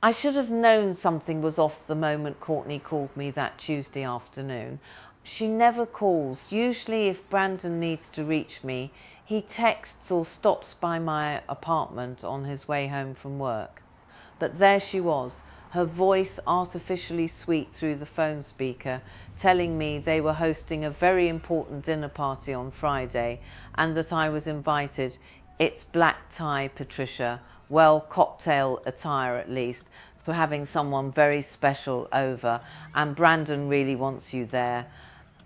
I should have known something was off the moment Courtney called me that Tuesday afternoon. She never calls. Usually if Brandon needs to reach me, he texts or stops by my apartment on his way home from work. But there she was, her voice artificially sweet through the phone speaker, telling me they were hosting a very important dinner party on Friday and that I was invited. It's black tie, Patricia. Well, cocktail attire at least, for having someone very special over, and Brandon really wants you there.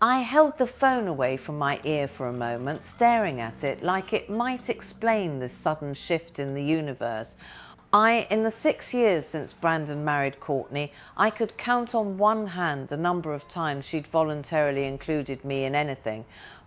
I held the phone away from my ear for a moment, staring at it like it might explain this sudden shift in the universe. In the 6 years since Brandon married Courtney, I could count on one hand the number of times she'd voluntarily included me in anything.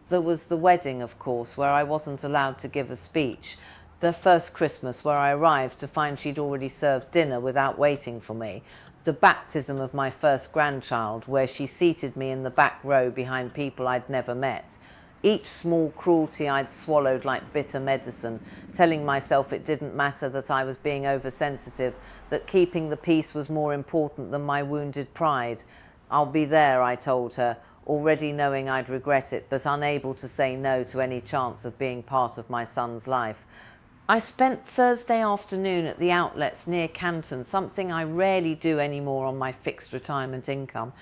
There was the wedding, of course, where I wasn't allowed to give a speech. The first Christmas where I arrived to find she'd already served dinner without waiting for me. The baptism of my first grandchild, where she seated me in the back row behind people I'd never met. Each small cruelty I'd swallowed like bitter medicine, telling myself it didn't matter that I was being oversensitive, that keeping the peace was more important than my wounded pride. I'll be there, I told her, already knowing I'd regret it, but unable to say no to any chance of being part of my son's life. I spent Thursday afternoon at the outlets near Canton, something I rarely do anymore on my fixed retirement income.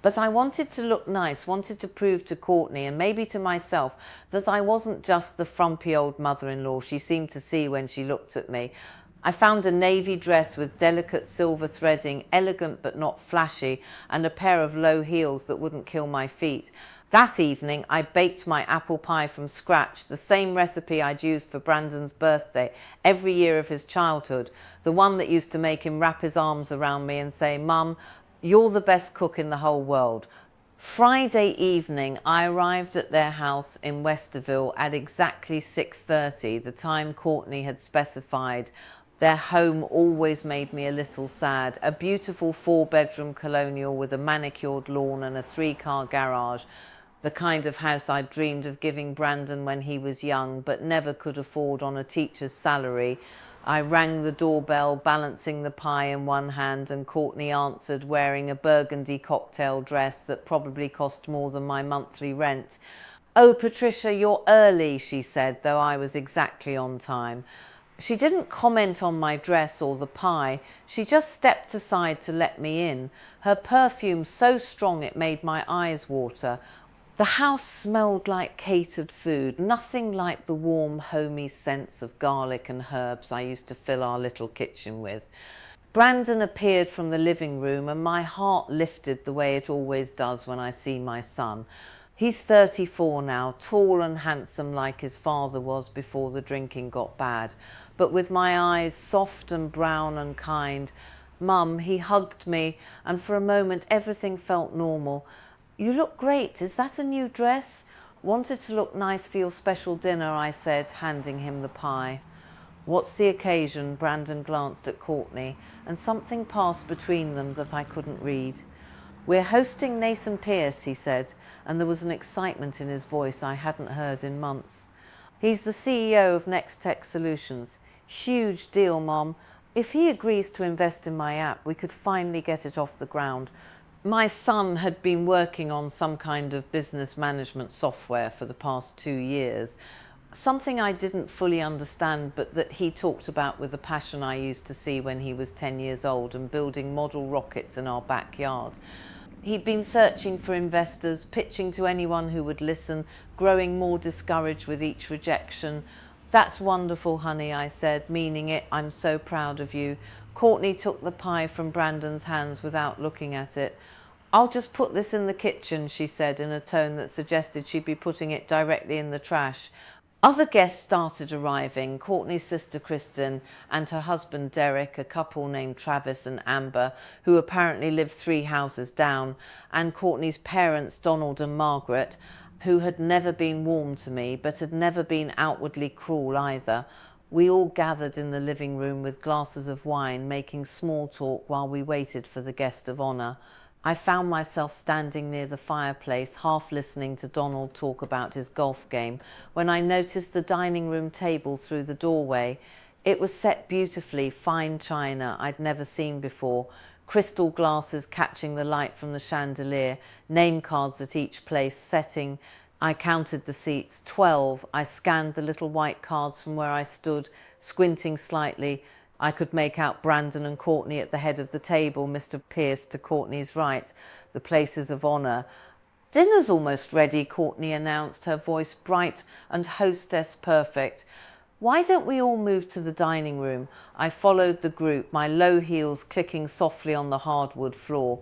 But I wanted to look nice, wanted to prove to Courtney and maybe to myself that I wasn't just the frumpy old mother-in-law she seemed to see when she looked at me. I found a navy dress with delicate silver threading, elegant but not flashy, and a pair of low heels that wouldn't kill my feet. That evening, I baked my apple pie from scratch, the same recipe I'd used for Brandon's birthday every year of his childhood, the one that used to make him wrap his arms around me and say, "Mum, you're the best cook in the whole world." Friday evening, I arrived at their house in Westerville at exactly 6:30, the time Courtney had specified. Their home always made me a little sad. A beautiful 4-bedroom colonial with a manicured lawn and a 3-car garage. The kind of house I dreamed of giving Brandon when he was young, but never could afford on a teacher's salary. I rang the doorbell, balancing the pie in one hand, and Courtney answered, wearing a burgundy cocktail dress that probably cost more than my monthly rent. "Oh, Patricia, you're early," she said, though I was exactly on time. She didn't comment on my dress or the pie. She just stepped aside to let me in, her perfume so strong it made my eyes water. The house smelled like catered food, nothing like the warm, homey scents of garlic and herbs I used to fill our little kitchen with. Brandon appeared from the living room and my heart lifted the way it always does when I see my son. He's 34 now, tall and handsome like his father was before the drinking got bad, but with my eyes soft and brown and kind. "Mum," he hugged me, and for a moment everything felt normal. "You look great. Is that a new dress?" "Wanted to look nice for your special dinner," I said, handing him the pie. "What's the occasion?" Brandon glanced at Courtney, and something passed between them that I couldn't read. "We're hosting Nathan Pierce," he said, and there was an excitement in his voice I hadn't heard in months. "He's the CEO of Next Tech Solutions. Huge deal, Mom. If he agrees to invest in my app, we could finally get it off the ground." My son had been working on some kind of business management software for the past 2 years, something I didn't fully understand, but that he talked about with the passion I used to see when he was 10 years old and building model rockets in our backyard. He'd been searching for investors, pitching to anyone who would listen, growing more discouraged with each rejection. "That's wonderful, honey," I said, meaning it. "I'm so proud of you." Courtney took the pie from Brandon's hands without looking at it. "I'll just put this in the kitchen," she said in a tone that suggested she'd be putting it directly in the trash. Other guests started arriving, Courtney's sister Kristen and her husband Derek, a couple named Travis and Amber, who apparently lived 3 houses down, and Courtney's parents Donald and Margaret, who had never been warm to me but had never been outwardly cruel either. We all gathered in the living room with glasses of wine, making small talk while we waited for the guest of honour. I found myself standing near the fireplace, half listening to Donald talk about his golf game, when I noticed the dining room table through the doorway. It was set beautifully, fine china I'd never seen before, crystal glasses catching the light from the chandelier, name cards at each place, setting. I counted the seats, 12. I scanned the little white cards from where I stood, squinting slightly. I could make out Brandon and Courtney at the head of the table, Mr. Pierce to Courtney's right, the places of honour. "Dinner's almost ready," Courtney announced, her voice bright and hostess perfect. "Why don't we all move to the dining room?" I followed the group, my low heels clicking softly on the hardwood floor.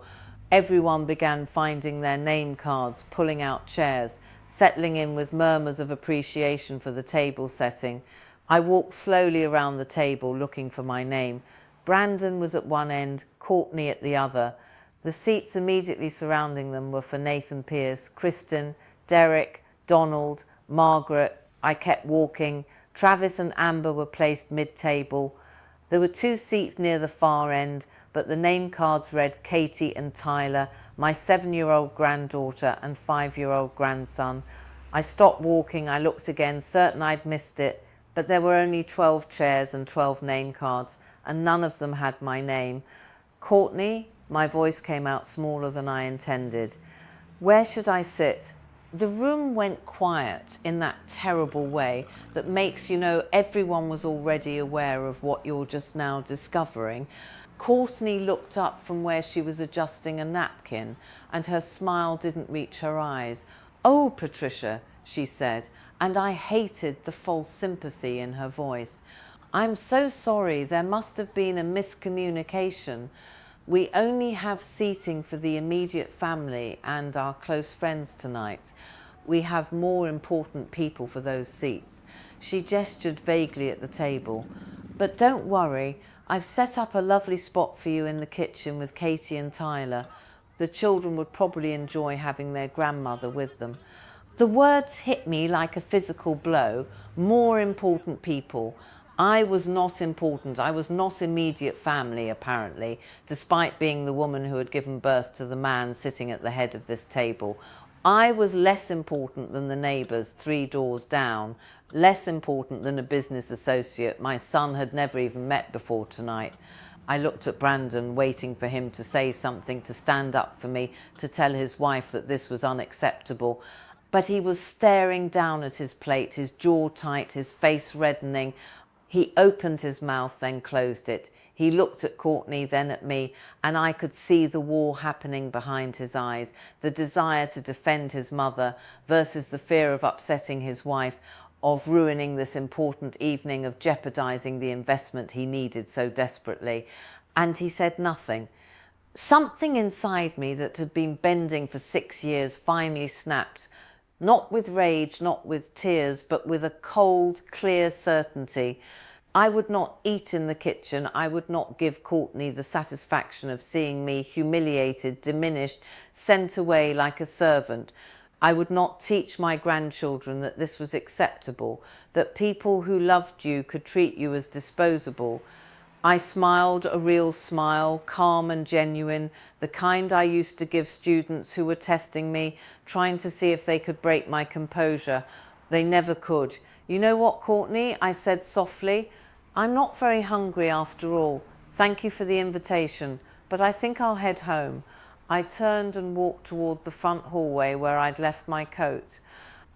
Everyone began finding their name cards, pulling out chairs, settling in with murmurs of appreciation for the table setting. I walked slowly around the table looking for my name. Brandon was at one end, Courtney at the other. The seats immediately surrounding them were for Nathan Pierce, Kristen, Derek, Donald, Margaret. I kept walking. Travis and Amber were placed mid-table. There were 2 seats near the far end, but the name cards read Katie and Tyler, my 7-year-old granddaughter and 5-year-old grandson. I stopped walking. I looked again, certain I'd missed it, but there were only 12 chairs and 12 name cards, and none of them had my name. "Courtney," my voice came out smaller than I intended. "Where should I sit?" The room went quiet in that terrible way that makes you know everyone was already aware of what you're just now discovering. Courtney looked up from where she was adjusting a napkin, and her smile didn't reach her eyes. "Oh, Patricia," she said, and I hated the false sympathy in her voice. "I'm so sorry, there must have been a miscommunication. We only have seating for the immediate family and our close friends tonight. We have more important people for those seats." She gestured vaguely at the table. "But don't worry, I've set up a lovely spot for you in the kitchen with Katie and Tyler. The children would probably enjoy having their grandmother with them." The words hit me like a physical blow. More important people. I was not important. I was not immediate family, apparently, despite being the woman who had given birth to the man sitting at the head of this table. I was less important than the neighbours 3 doors down, less important than a business associate my son had never even met before tonight. I looked at Brandon, waiting for him to say something, to stand up for me, to tell his wife that this was unacceptable. But he was staring down at his plate, his jaw tight, his face reddening. He opened his mouth, then closed it. He looked at Courtney, then at me, and I could see the war happening behind his eyes, the desire to defend his mother versus the fear of upsetting his wife, of ruining this important evening, of jeopardizing the investment he needed so desperately. And he said nothing. Something inside me that had been bending for 6 years finally snapped, not with rage, not with tears, but with a cold, clear certainty. I would not eat in the kitchen. I would not give Courtney the satisfaction of seeing me humiliated, diminished, sent away like a servant. I would not teach my grandchildren that this was acceptable, that people who loved you could treat you as disposable. I smiled, a real smile, calm and genuine, the kind I used to give students who were testing me, trying to see if they could break my composure. They never could. "You know what, Courtney?" I said softly. "I'm not very hungry after all. Thank you for the invitation, but I think I'll head home." I turned and walked toward the front hallway where I'd left my coat.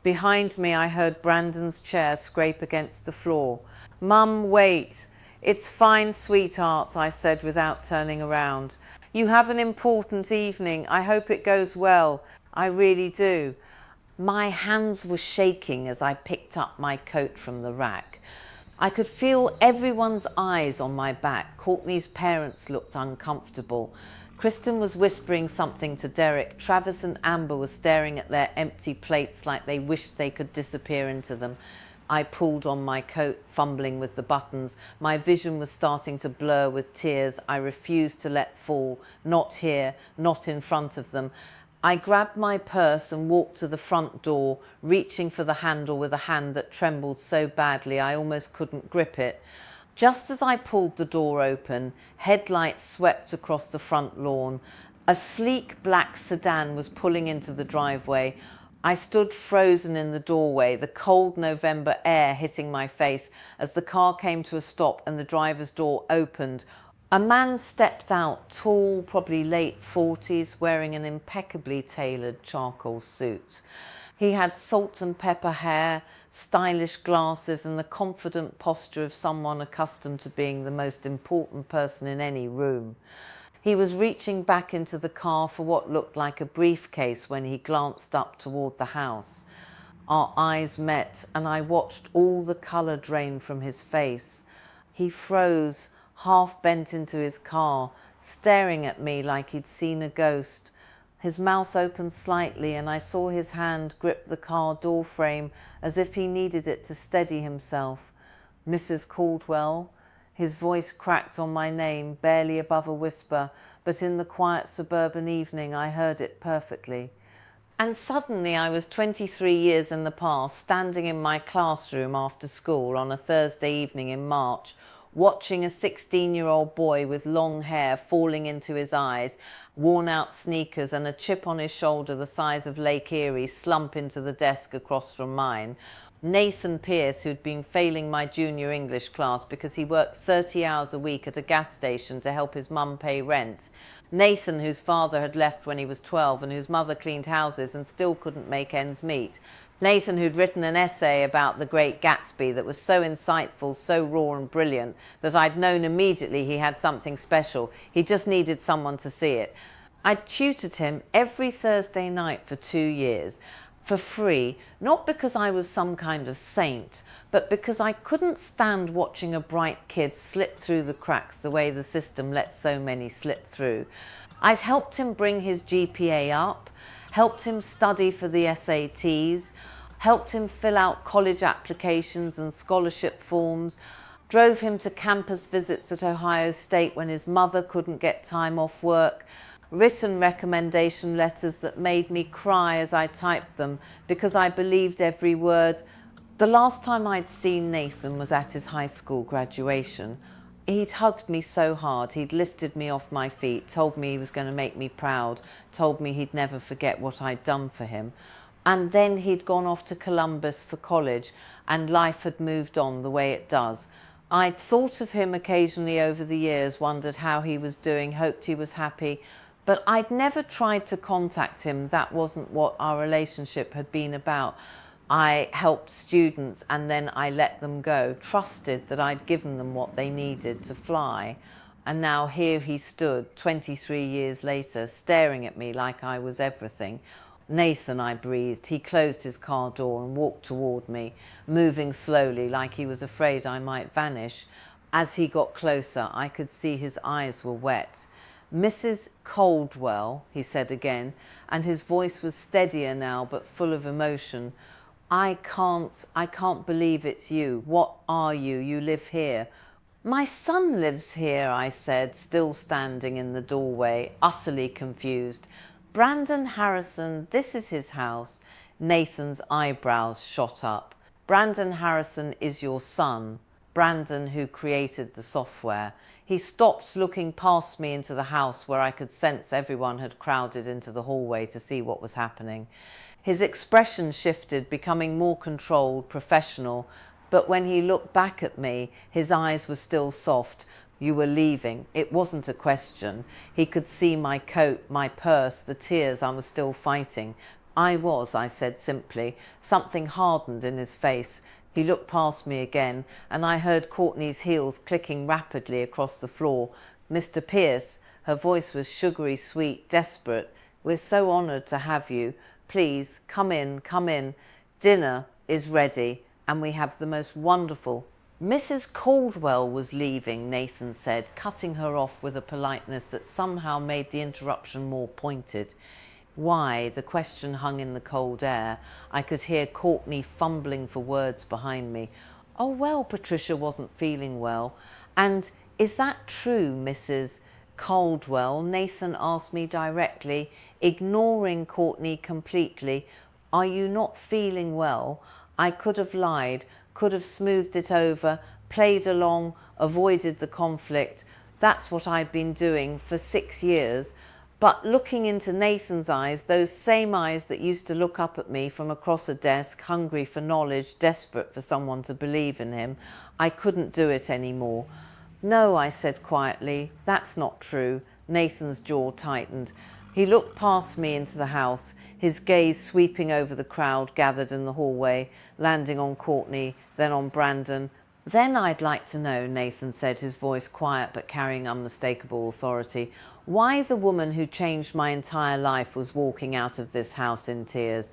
Behind me, I heard Brandon's chair scrape against the floor. "Mum, wait." "It's fine, sweetheart," I said without turning around. "You have an important evening. I hope it goes well. I really do." My hands were shaking as I picked up my coat from the rack. I could feel everyone's eyes on my back. Courtney's parents looked uncomfortable. Kristen was whispering something to Derek. Travis and Amber were staring at their empty plates like they wished they could disappear into them. I pulled on my coat, fumbling with the buttons. My vision was starting to blur with tears I refused to let fall. Not here, not in front of them. I grabbed my purse and walked to the front door, reaching for the handle with a hand that trembled so badly I almost couldn't grip it. Just as I pulled the door open, headlights swept across the front lawn. A sleek black sedan was pulling into the driveway. I stood frozen in the doorway, the cold November air hitting my face as the car came to a stop and the driver's door opened. A man stepped out, tall, probably late 40s, wearing an impeccably tailored charcoal suit. He had salt and pepper hair, stylish glasses, and the confident posture of someone accustomed to being the most important person in any room. He was reaching back into the car for what looked like a briefcase when he glanced up toward the house. Our eyes met, and I watched all the colour drain from his face. He froze, half bent into his car, staring at me like he'd seen a ghost. His mouth opened slightly, and I saw his hand grip the car door frame as if he needed it to steady himself. "Mrs. Caldwell?" His voice cracked on my name, barely above a whisper, but in the quiet suburban evening I heard it perfectly. And suddenly I was 23 years in the past, standing in my classroom after school on a Thursday evening in March, watching a 16-year-old boy with long hair falling into his eyes, worn-out sneakers and a chip on his shoulder the size of Lake Erie slump into the desk across from mine. Nathan Pierce, who'd been failing my junior English class because he worked 30 hours a week at a gas station to help his mum pay rent. Nathan, whose father had left when he was 12 and whose mother cleaned houses and still couldn't make ends meet. Nathan, who'd written an essay about the Great Gatsby that was so insightful, so raw and brilliant that I'd known immediately he had something special. He just needed someone to see it. I'd tutored him every Thursday night for 2 years. For free, not because I was some kind of saint, but because I couldn't stand watching a bright kid slip through the cracks the way the system lets so many slip through. I'd helped him bring his GPA up, helped him study for the SATs, helped him fill out college applications and scholarship forms, drove him to campus visits at Ohio State when his mother couldn't get time off work, written recommendation letters that made me cry as I typed them because I believed every word. The last time I'd seen Nathan was at his high school graduation. He'd hugged me so hard, he'd lifted me off my feet, told me he was going to make me proud, told me he'd never forget what I'd done for him. And then he'd gone off to Columbus for college, and life had moved on the way it does. I'd thought of him occasionally over the years, wondered how he was doing, hoped he was happy, but I'd never tried to contact him. That wasn't what our relationship had been about. I helped students and then I let them go, trusted that I'd given them what they needed to fly. And now here he stood, 23 years later, staring at me like I was everything. "Nathan," I breathed. He closed his car door and walked toward me, moving slowly like he was afraid I might vanish. As he got closer, I could see his eyes were wet. "Mrs. Caldwell," he said again, and his voice was steadier now but full of emotion. I can't believe it's you. What are you? You live here." "My son lives here," I said, still standing in the doorway, utterly confused. "Brandon Harrison, this is his house." Nathan's eyebrows shot up. "Brandon Harrison is your son, Brandon who created the software." He stopped, looking past me into the house where I could sense everyone had crowded into the hallway to see what was happening. His expression shifted, becoming more controlled, professional, but when he looked back at me, his eyes were still soft. "You were leaving." It wasn't a question. He could see my coat, my purse, the tears I was still fighting. "I was," I said simply. Something hardened in his face. He looked past me again, and I heard Courtney's heels clicking rapidly across the floor. "Mr. Pierce," her voice was sugary sweet, desperate. "We're so honoured to have you. Please, come in, come in. Dinner is ready, and we have the most wonderful—" "Mrs. Caldwell was leaving," Nathan said, cutting her off with a politeness that somehow made the interruption more pointed. Why? The question hung in the cold air. I could hear Courtney fumbling for words behind me. "Oh, well, Patricia wasn't feeling well." "And is that true, Mrs. Caldwell?" Nathan asked me directly, ignoring Courtney completely. "Are you not feeling well?" I could have lied, could have smoothed it over, played along, avoided the conflict. That's what I'd been doing for 6 years. But looking into Nathan's eyes, those same eyes that used to look up at me from across a desk, hungry for knowledge, desperate for someone to believe in him, I couldn't do it anymore. No, I said quietly, that's not true. Nathan's jaw tightened. He looked past me into the house, his gaze sweeping over the crowd gathered in the hallway, landing on Courtney, then on Brandon. Then I'd like to know, Nathan said, his voice quiet but carrying unmistakable authority, why the woman who changed my entire life was walking out of this house in tears.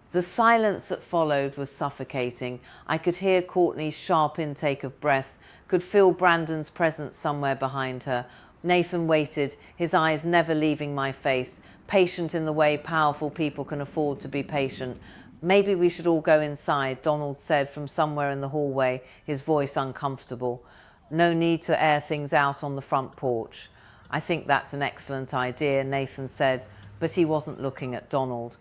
The silence that followed was suffocating. I could hear Courtney's sharp intake of breath, could feel Brandon's presence somewhere behind her. Nathan waited, his eyes never leaving my face, patient in the way powerful people can afford to be patient. Maybe we should all go inside, Donald said from somewhere in the hallway, his voice uncomfortable. No need to air things out on the front porch. I think that's an excellent idea, Nathan said, but he wasn't looking at Donald.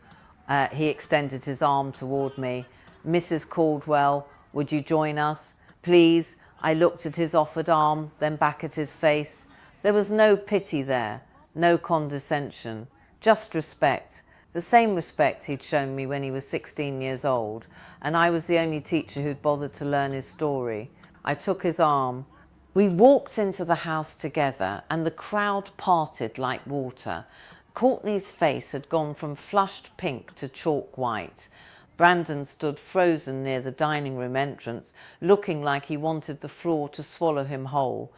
He extended his arm toward me. Mrs. Caldwell, would you join us? Please. I looked at his offered arm, then back at his face. There was no pity there, no condescension, just respect. The same respect he'd shown me when he was 16 years old, and I was the only teacher who'd bothered to learn his story. I took his arm. We walked into the house together, and the crowd parted like water. Courtney's face had gone from flushed pink to chalk white. Brandon stood frozen near the dining room entrance, looking like he wanted the floor to swallow him whole.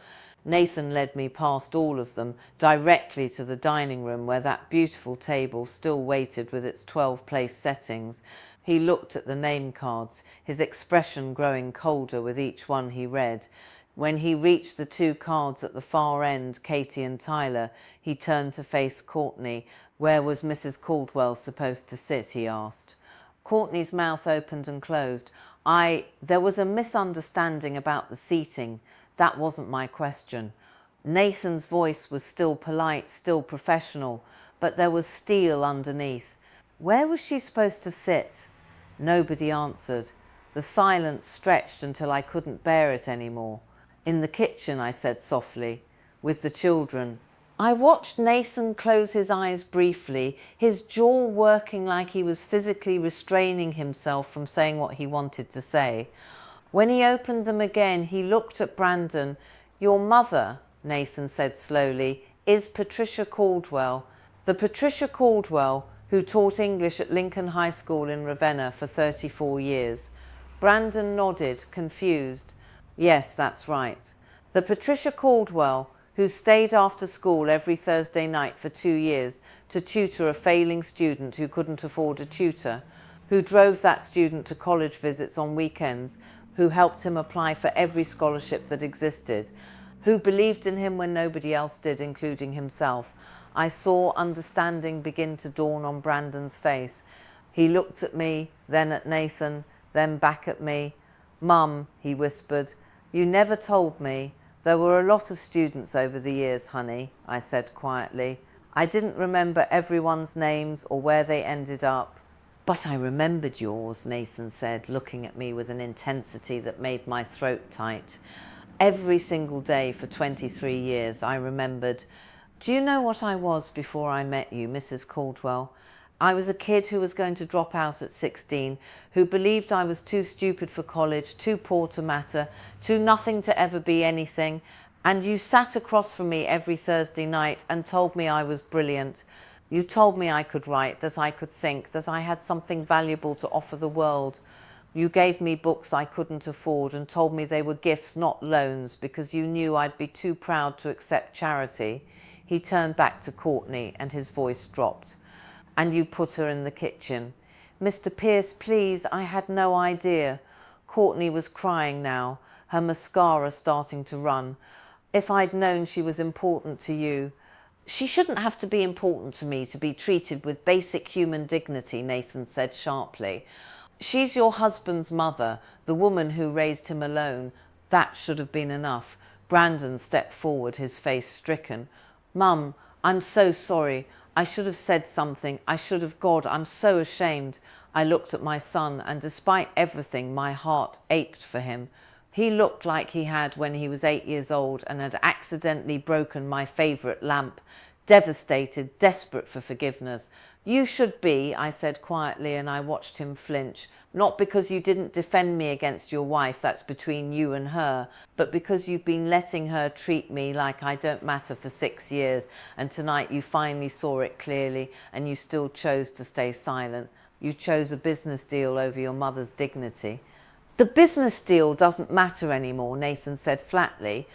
Nathan led me past all of them, directly to the dining room where that beautiful table still waited with its 12-place settings. He looked at the name cards, his expression growing colder with each one he read. When he reached the two cards at the far end, Katie and Tyler, he turned to face Courtney. Where was Mrs. Caldwell supposed to sit, he asked. Courtney's mouth opened and closed. There was a misunderstanding about the seating. That wasn't my question. Nathan's voice was still polite, still professional, but there was steel underneath. Where was she supposed to sit? Nobody answered. The silence stretched until I couldn't bear it anymore. In the kitchen, I said softly, with the children. I watched Nathan close his eyes briefly, his jaw working like he was physically restraining himself from saying what he wanted to say. When he opened them again, he looked at Brandon. Your mother, Nathan said slowly, is Patricia Caldwell. The Patricia Caldwell who taught English at Lincoln High School in Ravenna for 34 years. Brandon nodded, confused. Yes, that's right. The Patricia Caldwell who stayed after school every Thursday night for 2 years to tutor a failing student who couldn't afford a tutor, who drove that student to college visits on weekends, who helped him apply for every scholarship that existed, who believed in him when nobody else did, including himself. I saw understanding begin to dawn on Brandon's face. He looked at me, then at Nathan, then back at me. Mum, he whispered, you never told me. There were a lot of students over the years, honey, I said quietly. I didn't remember everyone's names or where they ended up. But I remembered yours, Nathan said, looking at me with an intensity that made my throat tight. Every single day for 23 years, I remembered. Do you know what I was before I met you, Mrs. Caldwell? I was a kid who was going to drop out at 16, who believed I was too stupid for college, too poor to matter, too nothing to ever be anything. And you sat across from me every Thursday night and told me I was brilliant. You told me I could write, that I could think, that I had something valuable to offer the world. You gave me books I couldn't afford and told me they were gifts, not loans, because you knew I'd be too proud to accept charity. He turned back to Courtney and his voice dropped. And you put her in the kitchen. Mr. Pierce, please, I had no idea. Courtney was crying now, her mascara starting to run. If I'd known she was important to you. She shouldn't have to be important to me to be treated with basic human dignity, Nathan said sharply. She's your husband's mother, the woman who raised him alone. That should have been enough. Brandon stepped forward, his face stricken. Mum, I'm so sorry. I should have said something. I should have. God, I'm so ashamed. I looked at my son, and despite everything, my heart ached for him. He looked like he had when he was 8 years old and had accidentally broken my favourite lamp, devastated, desperate for forgiveness. You should be, I said quietly, and I watched him flinch. Not because you didn't defend me against your wife, that's between you and her, but because you've been letting her treat me like I don't matter for 6 years, and tonight you finally saw it clearly and you still chose to stay silent. You chose a business deal over your mother's dignity. The business deal doesn't matter anymore, Nathan said flatly.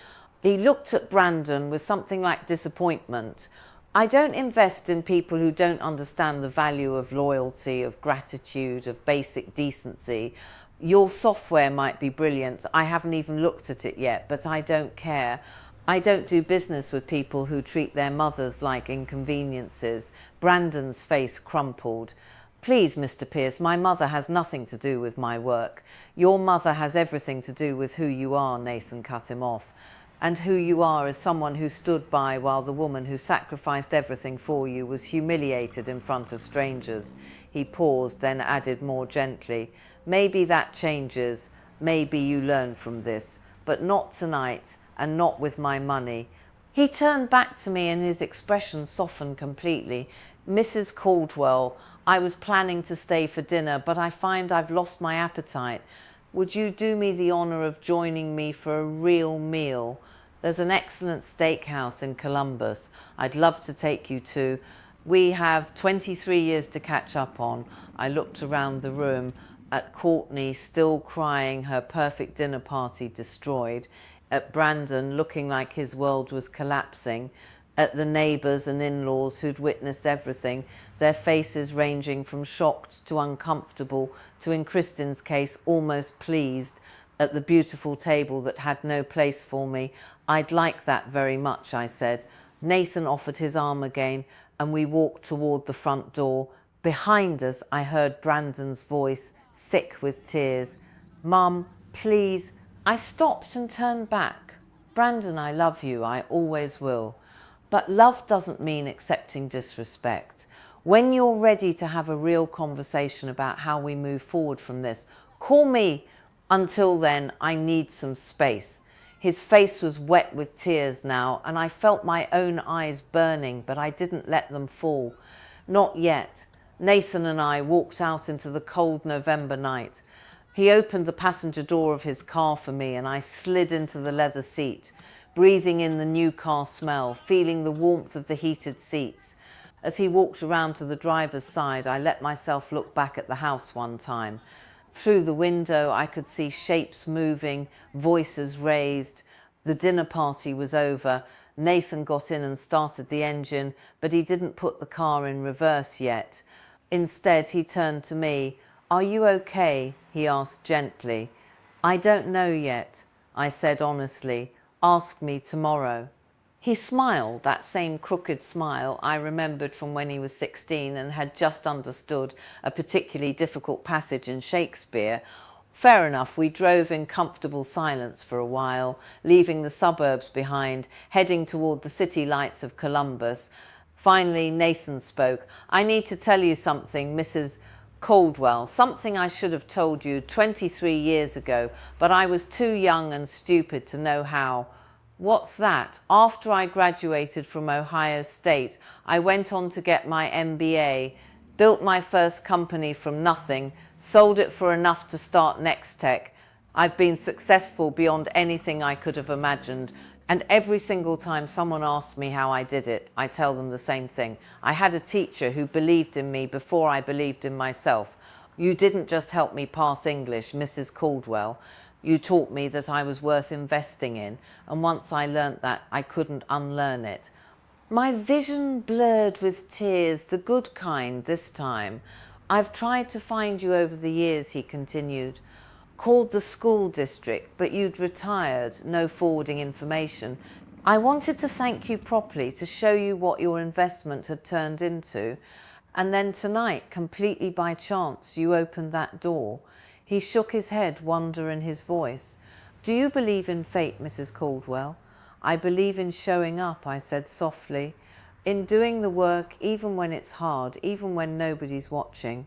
He looked at Brandon with something like disappointment. I don't invest in people who don't understand the value of loyalty, of gratitude, of basic decency. Your software might be brilliant. I haven't even looked at it yet, but I don't care. I don't do business with people who treat their mothers like inconveniences. Brandon's face crumpled. Please, Mr. Pierce, my mother has nothing to do with my work. Your mother has everything to do with who you are, Nathan cut him off. And who you are as someone who stood by while the woman who sacrificed everything for you was humiliated in front of strangers. He paused, then added more gently, maybe that changes, maybe you learn from this, but not tonight and not with my money. He turned back to me and his expression softened completely. Mrs. Caldwell, I was planning to stay for dinner, but I find I've lost my appetite. Would you do me the honour of joining me for a real meal? There's an excellent steakhouse in Columbus I'd love to take you to. We have 23 years to catch up on. I looked around the room at Courtney still crying, her perfect dinner party destroyed, at Brandon looking like his world was collapsing, at the neighbours and in-laws who'd witnessed everything, their faces ranging from shocked to uncomfortable to, in Kristin's case, almost pleased, at the beautiful table that had no place for me. I'd like that very much, I said. Nathan offered his arm again and we walked toward the front door. Behind us, I heard Brandon's voice, thick with tears. Mum, please. I stopped and turned back. Brandon, I love you. I always will. But love doesn't mean accepting disrespect. When you're ready to have a real conversation about how we move forward from this, call me. Until then, I need some space. His face was wet with tears now, and I felt my own eyes burning, but I didn't let them fall. Not yet. Nathan and I walked out into the cold November night. He opened the passenger door of his car for me, and I slid into the leather seat, breathing in the new car smell, feeling the warmth of the heated seats. As he walked around to the driver's side, I let myself look back at the house one time. Through the window, I could see shapes moving, voices raised. The dinner party was over. Nathan got in and started the engine, but he didn't put the car in reverse yet. Instead, he turned to me. Are you okay? He asked gently. I don't know yet, I said honestly. Ask me tomorrow. He smiled, that same crooked smile I remembered from when he was 16 and had just understood a particularly difficult passage in Shakespeare. Fair enough, we drove in comfortable silence for a while, leaving the suburbs behind, heading toward the city lights of Columbus. Finally, Nathan spoke. I need to tell you something, Mrs. Caldwell, something I should have told you 23 years ago, but I was too young and stupid to know how. What's that? After I graduated from Ohio State, I went on to get my MBA, built my first company from nothing, sold it for enough to start Nextech. I've been successful beyond anything I could have imagined. And every single time someone asks me how I did it, I tell them the same thing. I had a teacher who believed in me before I believed in myself. You didn't just help me pass English, Mrs. Caldwell. You taught me that I was worth investing in, and once I learnt that, I couldn't unlearn it. My vision blurred with tears, the good kind this time. I've tried to find you over the years, he continued. Called the school district, but you'd retired, no forwarding information. I wanted to thank you properly, to show you what your investment had turned into. And then tonight, completely by chance, you opened that door. He shook his head, wonder in his voice. Do you believe in fate, Mrs. Caldwell? I believe in showing up, I said softly. In doing the work, even when it's hard, even when nobody's watching.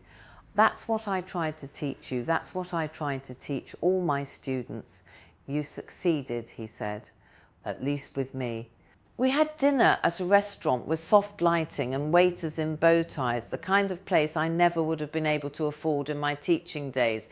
That's what I tried to teach you. That's what I tried to teach all my students. You succeeded, he said, at least with me. We had dinner at a restaurant with soft lighting and waiters in bow ties, the kind of place I never would have been able to afford in my teaching days.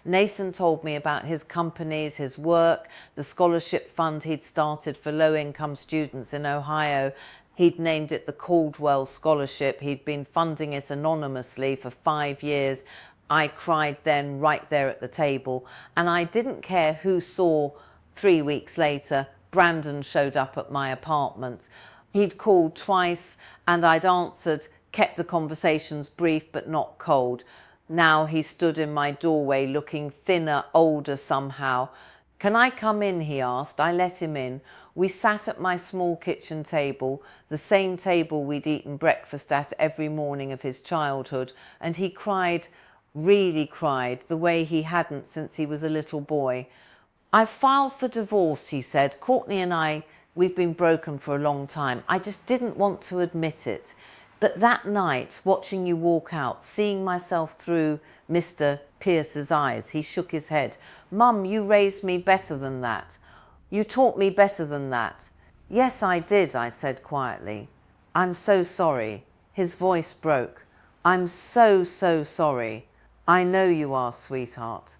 Nathan told me about his companies, his work, the scholarship fund he'd started for low-income students in Ohio. He'd named it the Caldwell Scholarship. He'd been funding it anonymously for 5 years. I cried then right there at the table, and I didn't care who saw 3 weeks later. Brandon showed up at my apartment. He'd called twice and I'd answered, kept the conversations brief but not cold. Now he stood in my doorway looking thinner, older somehow. "Can I come in?" he asked. I let him in. We sat at my small kitchen table, the same table we'd eaten breakfast at every morning of his childhood, and he cried, really cried, the way he hadn't since he was a little boy. "I've filed for divorce," he said. "Courtney and I, we've been broken for a long time. I just didn't want to admit it. But that night, watching you walk out, seeing myself through Mr. Pierce's eyes," he shook his head. "Mum, you raised me better than that. You taught me better than that." "Yes, I did," I said quietly. "I'm so sorry." His voice broke. "I'm so, so sorry. I know you are, sweetheart.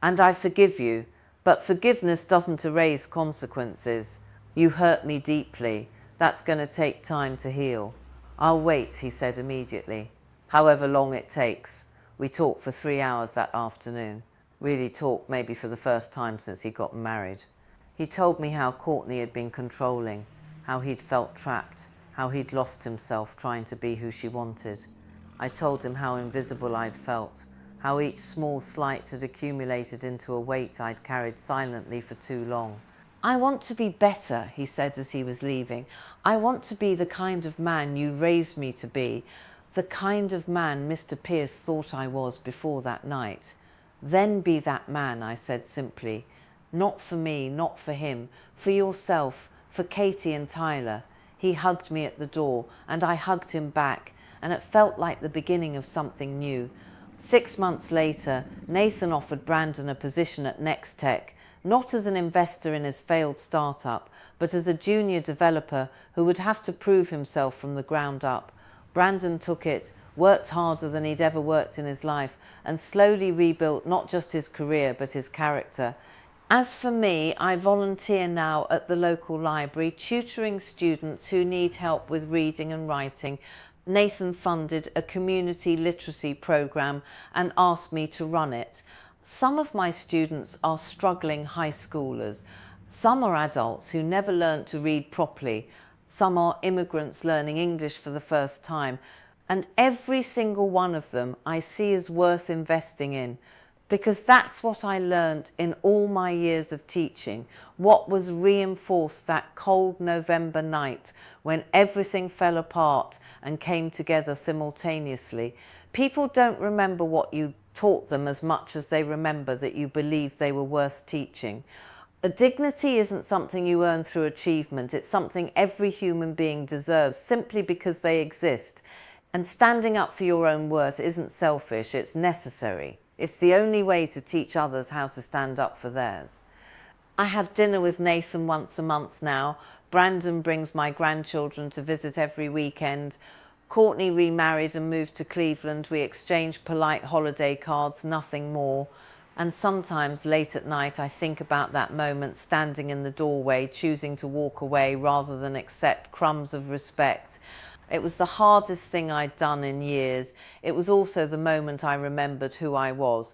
And I forgive you. But forgiveness doesn't erase consequences. You hurt me deeply. That's going to take time to heal." "I'll wait," he said immediately. "However long it takes." We talked for 3 hours that afternoon. Really talked maybe for the first time since he got married. He told me how Courtney had been controlling, how he'd felt trapped, how he'd lost himself trying to be who she wanted. I told him how invisible I'd felt, how each small slight had accumulated into a weight I'd carried silently for too long. "I want to be better," he said as he was leaving. "I want to be the kind of man you raised me to be, the kind of man Mr. Pierce thought I was before that night." "Then be that man," I said simply. "Not for me, not for him, for yourself, for Katie and Tyler." He hugged me at the door, and I hugged him back, and it felt like the beginning of something new. 6 months later, Nathan offered Brandon a position at Nextech, not as an investor in his failed startup, but as a junior developer who would have to prove himself from the ground up. Brandon took it, worked harder than he'd ever worked in his life, and slowly rebuilt not just his career but his character. As for me, I volunteer now at the local library, tutoring students who need help with reading and writing. Nathan funded a community literacy program and asked me to run it. Some of my students are struggling high schoolers. Some are adults who never learnt to read properly. Some are immigrants learning English for the first time. And every single one of them I see as worth investing in, because that's what I learnt in all my years of teaching, what was reinforced that cold November night when everything fell apart and came together simultaneously. People don't remember what you taught them as much as they remember that you believed they were worth teaching. A dignity isn't something you earn through achievement, it's something every human being deserves simply because they exist. And standing up for your own worth isn't selfish, it's necessary. It's the only way to teach others how to stand up for theirs. I have dinner with Nathan once a month now. Brandon brings my grandchildren to visit every weekend. Courtney remarried and moved to Cleveland. We exchange polite holiday cards, nothing more. And sometimes late at night I think about that moment standing in the doorway, choosing to walk away rather than accept crumbs of respect. It was the hardest thing I'd done in years. It was also the moment I remembered who I was.